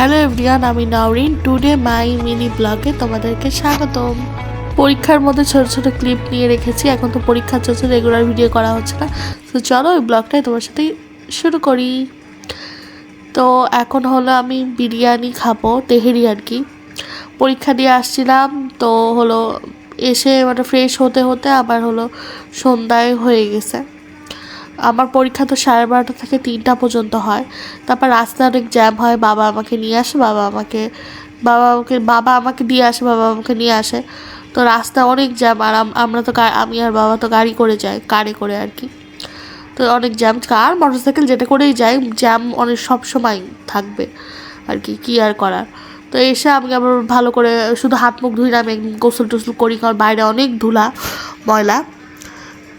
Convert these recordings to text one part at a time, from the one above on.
Hello everyone, আমি Naorin. Today my mini ব্লগে তোমাদেরকে স্বাগতম। পরীক্ষার মধ্যে ছোট ছোট ক্লিপ নিয়ে রেখেছি। এখন তো পরীক্ষা চলছে, রেগুলার ভিডিও করা হচ্ছে না। তো চলো ওই ব্লগটাই তোমার সাথে শুরু করি। তো এখন হলো আমি বিরিয়ানি খাবো, তেহেরি আর কি। পরীক্ষা দিয়ে আসছিলাম, তো হলো এসে মানে ফ্রেশ হতে হতে আবার হলো সন্ধ্যায় হয়ে গেছে। আমার পরীক্ষা তো 12:30 থেকে 3টা পর্যন্ত হয়। তারপর রাস্তায় অনেক জ্যাম হয়। বাবা আমাকে নিয়ে আসে, বাবা আমাকে দিয়ে আসে, বাবা আমাকে নিয়ে আসে। তো রাস্তায় অনেক জ্যাম। আর আমরা তো আমি আর বাবা তো গাড়ি করে যাই, কারে করে আর কি। তো অনেক জ্যাম, কার মোটরসাইকেল যেটা করেই যাই, জ্যাম অনেক সব সময় থাকবে আর কি, কী আর করার। তো এসে আমি আবার ভালো করে শুধু হাত মুখ ধুই না, আমি গোসল টোসল করি, কারণ বাইরে অনেক ধুলা ময়লা।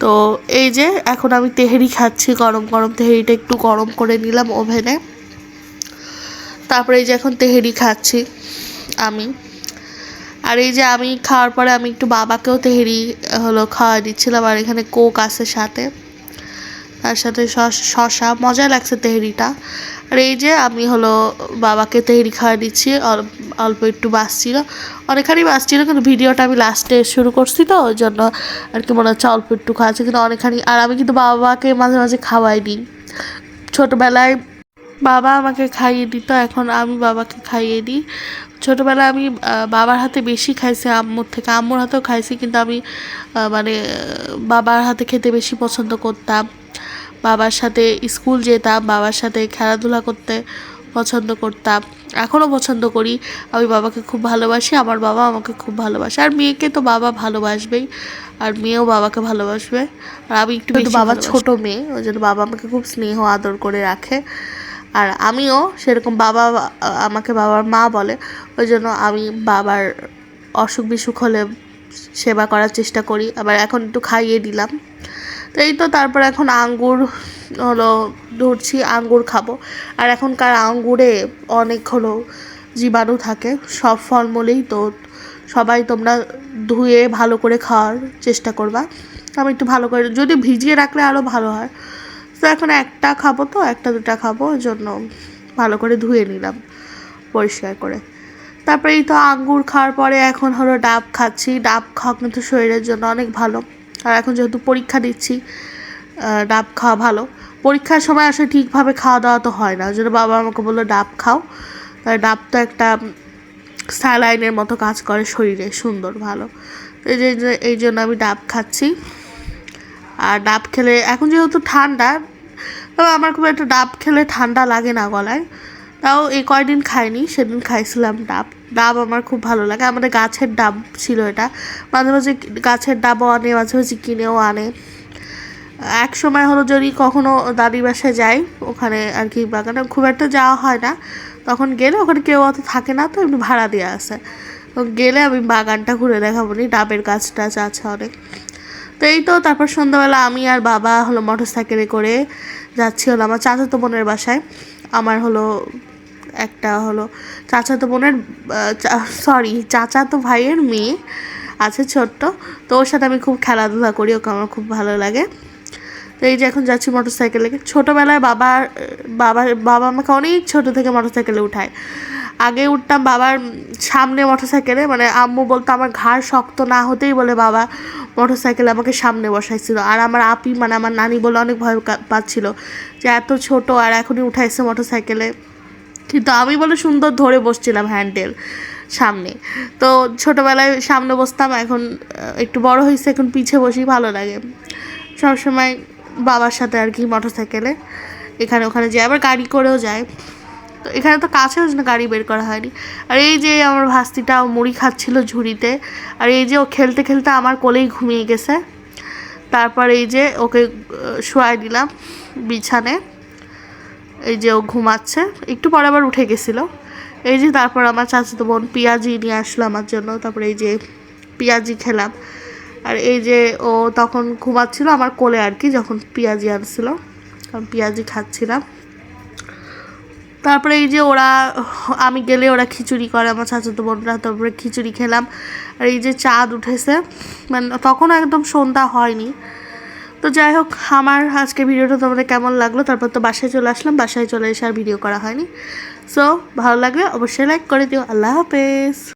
তো এই যে এখন আমি তেহেরি খাচ্ছি, গরম গরম তেহেরিটা একটু গরম করে নিলাম ওভেনে। তারপরে এই যে এখন তেহেরি খাচ্ছি আমি। আর এই যে আমি খাওয়ার পরে আমি একটু বাবাকেও তেহেরি হলো খাওয়া দিচ্ছিলাম। আর এখানে কোক আছে সাথে, তার সাথে শশা, মজা লাগছে তেহেরিটা। আর এই যে আমি হলো বাবাকে তেহেরি খাওয়া দিচ্ছি। অল্প একটু বাঁচছিল, অনেকখানি বাঁচছিল, কিন্তু ভিডিওটা আমি লাস্টে শুরু করছি, তো ওই জন্য আর কি মনে হচ্ছে অল্প একটু খাওয়াচ্ছে, কিন্তু অনেকখানি। আর আমি কিন্তু বাবাকে মাঝে মাঝে খাওয়াই দিই। ছোটোবেলায় বাবা আমাকে খাইয়ে দিত, এখন আমি বাবাকে খাইয়ে দিই। ছোটোবেলায় আমি বাবার হাতে বেশি খাইছি আম্মুর থেকে, আম্মুর হাতেও খাইছি, কিন্তু আমি বাবার হাতে খেতে বেশি পছন্দ করতাম। বাবার সাথে স্কুল যেতাম, বাবার সাথে খেলাধুলা করতে পছন্দ করতাম, এখনও পছন্দ করি। আমি বাবাকে খুব ভালোবাসি, আমার বাবা আমাকে খুব ভালোবাসে। আর মেয়েকে তো বাবা ভালোবাসবেই, আর মেয়েও বাবাকে ভালোবাসবে। আর আমি একটু বাবার ছোট মেয়ে, ওই জন্য বাবা আমাকে খুব স্নেহ আদর করে রাখে। আর আমিও সেরকম, বাবা আমাকে বাবার মা বলে, ওই জন্য আমি বাবার অসুখ বিসুখ হলে সেবা করার চেষ্টা করি। আবার এখন একটু খাইয়ে দিলাম। তো এই তো, তারপর এখন আঙ্গুর হলো ধরছি, আঙ্গুর খাবো। আর এখনকার আঙ্গুরে অনেক হলো জীবাণু থাকে, সব ফলমূলেই। তো সবাই তোমরা ধুয়ে ভালো করে খাওয়ার চেষ্টা করবা। আমি একটু ভালো করে, যদি ভিজিয়ে রাখলে আরও ভালো হয়। তো এখন একটা খাবো, তো একটা দুটা খাবো, ওই জন্য ভালো করে ধুয়ে নিলাম পরিষ্কার করে। তারপরে এই তো আঙ্গুর খাওয়ার পরে এখন হলো ডাব খাচ্ছি। ডাব খাওয়া কিন্তু শরীরের জন্য অনেক ভালো। আর এখন যেহেতু পরীক্ষা দিচ্ছি, ডাব খাওয়া ভালো। পরীক্ষার সময় আসলে ঠিকভাবে খাওয়া দাওয়া তো হয় না, ওই জন্য বাবা আমাকে বললো ডাব খাও। তাই ডাব তো একটা স্যালাইনের মতো কাজ করে শরীরে, সুন্দর ভালো। এই জন্য আমি ডাব খাচ্ছি। আর ডাব খেলে এখন যেহেতু ঠান্ডা, তবে আমার খুব একটা ডাব খেলে ঠান্ডা লাগে না গলায়। তাও এই কয়দিন খাইনি, সেদিন খাইছিলাম ডাব। ডাব আমার খুব ভালো লাগে, আমাদের গাছের ডাব ছিল এটা। মাঝে মাঝে গাছের ডাবও আনে, মাঝে মাঝে কিনেও আনে। এক সময় হলো যদি কখনো দাদির বাসায় যাই, ওখানে আর কি বাগানে খুব একটা যাওয়া হয় না, তখন গেলে ওখানে কেউ অত থাকে না, তো এমনি ভাড়া দিয়ে আসে। তো গেলে আমি বাগানটা ঘুরে দেখাবো নি, ডাবের গাছ টাছ আছে অনেক। তো এই তো, তারপর সন্ধ্যাবেলা আমি আর বাবা হলো মোটরসাইকেলে করে যাচ্ছি হলো আমার চাচাতো বোনের বাসায়। আমার হলো একটা হলো চাচাতো বোনের চাচাতো ভাইয়ের মেয়ে আছে ছোট্ট, তো ওর সাথে আমি খুব খেলাধুলা করি, ওকে আমার খুব ভালো লাগে। তো এই যে এখন যাচ্ছি মোটরসাইকেলে। ছোটোবেলায় বাবা আমাকে অনেক ছোটো থেকে মোটরসাইকেলে উঠায়। আগে উঠতাম বাবার সামনে মোটরসাইকেলে, মানে আম্মু বলতো আমার ঘাড় শক্ত না হতেই বলে বাবা মোটরসাইকেলে আমাকে সামনে বসাইছিল। আর আমার আপি, মানে আমার নানি বলে অনেক ভয় পাচ্ছিল যে এত ছোট আর এখনই উঠাইছে মোটরসাইকেলে। কিন্তু আমি বলে সুন্দর ধরে বসছিলাম হ্যান্ডেল সামনে। তো ছোটোবেলায় সামনে বসতাম, এখন একটু বড় হয়েছে, এখন পিছে বসি, ভালো লাগে সবসময় বাবার সাথে আর কি মোটরসাইকেলে। এখানে ওখানে যাই, আবার গাড়ি করেও যায়। তো এখানে তো কাছে ওই জন্য গাড়ি বের করা হয়নি। আর এই যে আমার ভাস্তিটা মুড়ি খাচ্ছিল ঝুড়িতে, আর এই যে ও খেলতে খেলতে আমার কোলেই ঘুমিয়ে গেছে। তারপর এই যে ওকে শোয়াই দিলাম বিছানে, এই যে ও ঘুমাচ্ছে, একটু পরে আবার উঠে গেছিলো। এই যে তারপর আমার চাচাতো বোন পেঁয়াজি নিয়ে আসলো আমার জন্য, তারপরে এই যে পেঁয়াজি খেলাম। আর এই যে ও তখন ঘুমাচ্ছিল আমার কোলে আর কি, যখন পেঁয়াজি আনছিল, আমি পেঁয়াজি খাচ্ছিলাম। তারপরে এই যে আমি গেলে ওরা খিচুড়ি করে, আমার চাচাতো বোনরা, তারপরে খিচুড়ি খেলাম। আর এই যে চাঁদ উঠেছে, মানে তখনও একদম সন্ধ্যা হয়নি। তো যাই হোক, আমার আজকে ভিডিওটা তোমাদের কেমন লাগলো। তারপর তো বাসায় চলে আসলাম, বাসায় চলে এসে আর ভিডিও করা হয়নি। সো ভালো লাগলে অবশ্যই লাইক করে দিও। আল্লাহ হাফেজ।